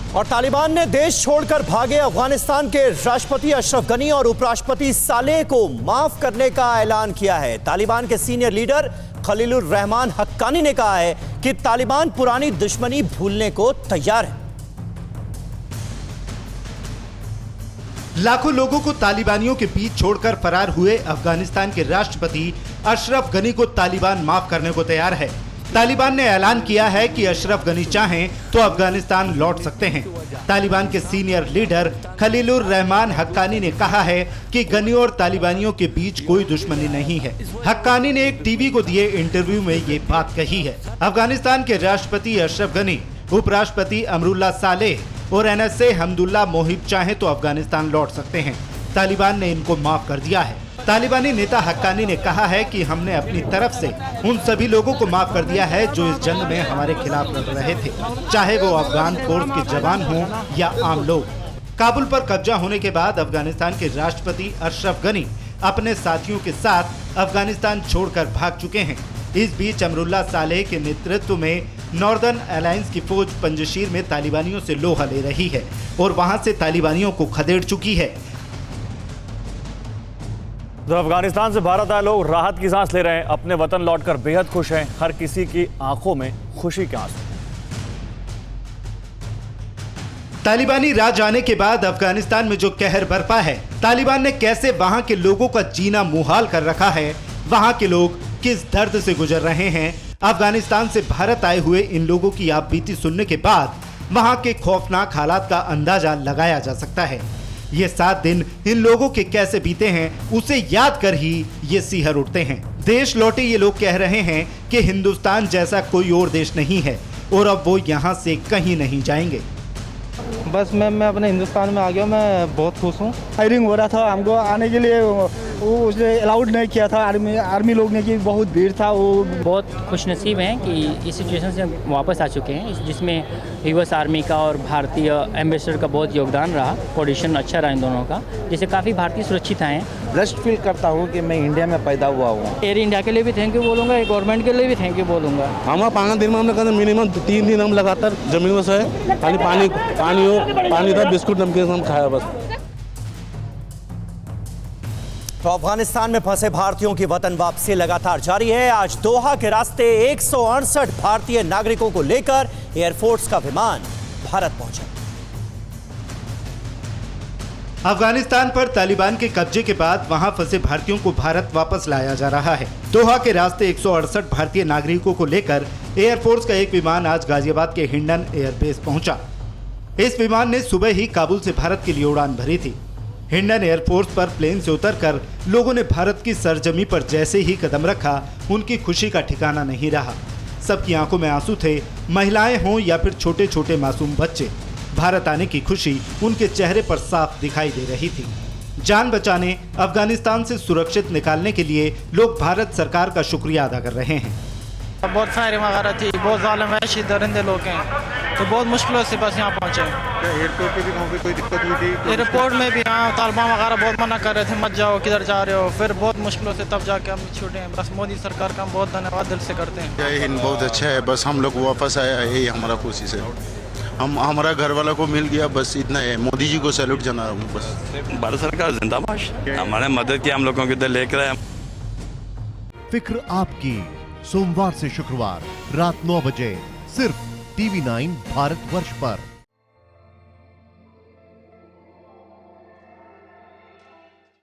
और तालिबान ने देश छोड़कर भागे अफगानिस्तान के राष्ट्रपति अशरफ गनी और उपराष्ट्रपति सालेह को माफ करने का ऐलान किया है। तालिबान के सीनियर लीडर खलीलुर रहमान हक्कानी ने कहा है कि तालिबान पुरानी दुश्मनी भूलने को तैयार है। लाखों लोगों को तालिबानियों के बीच छोड़कर फरार हुए अफगानिस्तान के राष्ट्रपति अशरफ गनी को तालिबान माफ करने को तैयार है। तालिबान ने ऐलान किया है कि अशरफ गनी चाहें तो अफगानिस्तान लौट सकते हैं। तालिबान के सीनियर लीडर खलीलुर रहमान हक्कानी ने कहा है कि गनी और तालिबानियों के बीच कोई दुश्मनी नहीं है। हक्कानी ने एक टीवी को दिए इंटरव्यू में ये बात कही है। अफगानिस्तान के राष्ट्रपति अशरफ गनी, उपराष्ट्रपति अमरुल्लाह सालेह और NSA हमदुल्ला मोहिब चाहे तो अफगानिस्तान लौट सकते हैं। तालिबान ने इनको माफ कर दिया है। तालिबानी नेता हक्कानी ने कहा है कि हमने अपनी तरफ से उन सभी लोगों को माफ कर दिया है जो इस जंग में हमारे खिलाफ लड़ रहे थे, चाहे वो अफगान फोर्स के जवान हों या आम लोग। काबुल पर कब्जा होने के बाद अफगानिस्तान के राष्ट्रपति अशरफ गनी अपने साथियों के साथ अफगानिस्तान छोड़कर भाग चुके हैं। इस बीच अमरुल्लाह सालेह के नेतृत्व में नॉर्दर्न अलायंस की फौज पंजशीर में तालिबानियों से लोहा ले रही है और वहां से तालिबानियों को खदेड़ चुकी है। तो अफगानिस्तान से भारत आए लोग राहत की सांस ले रहे हैं, अपने वतन लौटकर बेहद खुश हैं। हर किसी की आंखों में खुशी के आंसू। तालिबानी राज आने के बाद अफगानिस्तान में जो कहर बरपा है, तालिबान ने कैसे वहां के लोगों का जीना मुहाल कर रखा है, वहां के लोग किस दर्द से गुजर रहे हैं, अफगानिस्तान से भारत आए हुए इन लोगों की आप बीती सुनने के बाद वहां के खौफनाक हालात का अंदाजा लगाया जा सकता है। ये 7 दिन इन लोगों के कैसे बीते हैं, उसे याद कर ही ये सिहर उठते हैं। देश लौटे ये लोग कह रहे हैं कि हिंदुस्तान जैसा कोई और देश नहीं है और अब वो यहाँ से कहीं नहीं जाएंगे। बस मैं अपने हिंदुस्तान में आ गया, मैं बहुत खुश हूँ। फायरिंग हो रहा था, हमको आने के लिए वो उसे अलाउड नहीं किया था आर्मी लोग ने, कि बहुत भीड़ था। वो बहुत खुशनसीब हैं कि इस सिचुएशन से वापस आ चुके हैं, जिसमें यूएस आर्मी का और भारतीय एम्बेसडर का बहुत योगदान रहा। कोऑर्डिनेशन अच्छा रहा इन दोनों का, जिससे काफ़ी भारतीय सुरक्षित आए हैं। ब्लेस्ड फील करता हूँ कि मैं इंडिया में पैदा हुआ हूँ। एयर इंडिया के लिए भी थैंक यू बोलूँगा, गवर्नमेंट के लिए भी थैंक यू बोलूँगा। हम 5 दिन में हमने मिनिमम 3 दिन हम लगातार जमीन में से खाली पानी था, बिस्कुट नमकीन हम खाया बस। तो अफगानिस्तान में फंसे भारतीयों की वतन वापसी लगातार जारी है। आज दोहा के रास्ते 168 भारतीय नागरिकों को लेकर एयरफोर्स का विमान भारत पहुंचा। अफगानिस्तान पर तालिबान के कब्जे के बाद वहां फंसे भारतीयों को भारत वापस लाया जा रहा है। दोहा के रास्ते 168 भारतीय नागरिकों को लेकर एयरफोर्स का एक विमान आज गाजियाबाद के हिंडन एयरबेस पहुंचा। इस विमान ने सुबह ही काबुल से भारत के लिए उड़ान भरी थी। हिंडन एयरफोर्स पर प्लेन से उतरकर लोगों ने भारत की सरजमी पर जैसे ही कदम रखा, उनकी खुशी का ठिकाना नहीं रहा। सबकी आंखों में आंसू थे, महिलाएं हों या फिर छोटे छोटे मासूम बच्चे। भारत आने की खुशी उनके चेहरे पर साफ दिखाई दे रही थी। जान बचाने, अफगानिस्तान से सुरक्षित निकालने के लिए लोग भारत सरकार का शुक्रिया अदा कर रहे हैं। बहुत फायरिंग वगैरह थी, बहुत जालिम वहशी दरिंदे लोग हैं, तो बहुत मुश्किलों से बस यहाँ पहुँचे। एयरपोर्ट पे भी वहाँ पे कोई दिक्कत हुई थी? एयरपोर्ट में भी हाँ, तालिबान वगैरह बहुत मना कर रहे थे, मत जाओ, किधर जा रहे हो। फिर बहुत मुश्किलों से तब जाके हम छूटे हैं। बस मोदी सरकार का हम बहुत धन्यवाद दिल से करते हैं। जय हिंद, बहुत अच्छा है। बस हम लोग वापस आया, यही हमारा कोशिश है। हमारा घर वाला को मिल गया, बस इतना है। मोदी जी को सैल्यूट जाना रहा हूँ बस। भारत सरकार जिंदाबाद, हमारे मदद की हम लोगों की इधर लेकर आए। फिक्र आपकी, सोमवार से शुक्रवार रात 9 बजे सिर्फ TV9 भारतवर्ष पर।